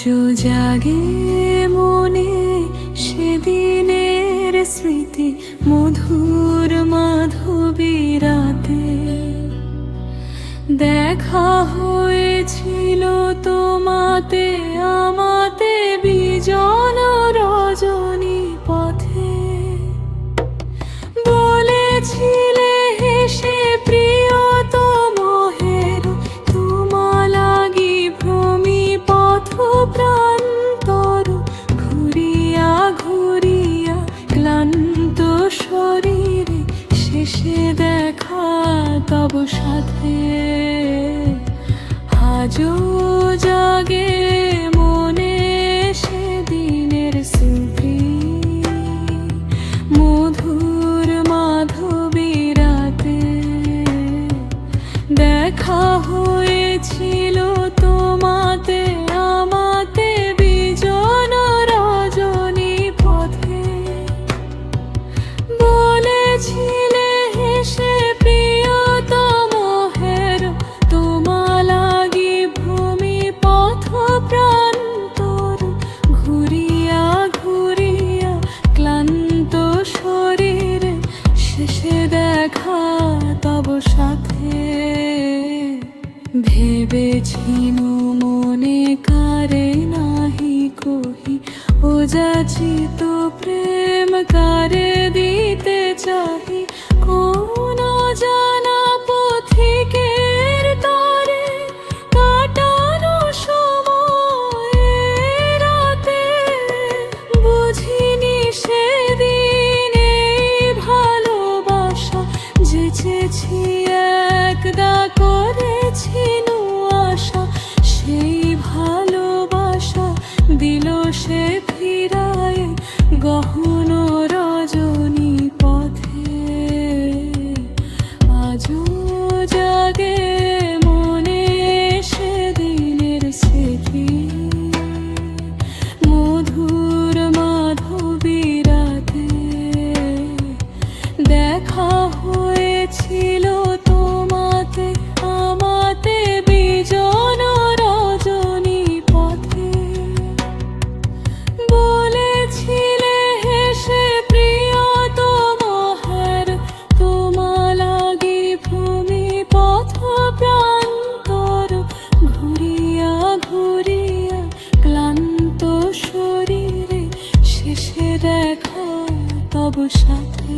আজও জাগে মনে সেদিনের স্মৃতি, মধুর মাধবী রাতে দেখা হয়েছিল তোমাতে আমাতে বিজন রজনী পথে। বলেছিলে হেসে প্রিয়তম হেরো, তোমা লাগি ভ্রমি পথ প্রান্তর। ঘুরিয়া ঘুরিয়া ক্লান্ত শরীরে শেষে দেখা তব সাথে। আজও জাগে মনে সেদিনের স্মৃতি, মধুর মাধবী রাতে দেখা হয়েছিল তোমাতে আমাতে বিজন রজনী পথে। বলেছিলে হেসে প্রিয়তম হেরো, তোমা লাগি ভূমি পথ প্রান্তর। ঘুরিয়া ঘুরিয়া ক্লান্ত শরীরে শেষে দেখা তব সাথে। ভেবেছিনু মনে কারে নাহি কহি, ও যাচিত প্রেম কারে দিতে চাহি। কোন জানা পথিকের তরে কাটানো সময় রাতে, বুঝিনি সেদিন এই ভালোবাসা। যেচেছি একদা করেছিনু আশা, সেই ভালোবাসা দিল সে ফিরায় গহন রজনী পথে। আজও জাগে মনে সেদিনের স্মৃতি, মধুর মাধবী রাতে দেখা হয়েছিল তোমাতে আমাতে বিজন রজনী পথে। বলেছিলে হেসে প্রিয়তম হেরো, তোমা লাগি ভূমি পথ প্রান্তর। ঘুরিয়া ঘুরিয়া ক্লান্ত শরীরে শেষে দেখা তব সাথে।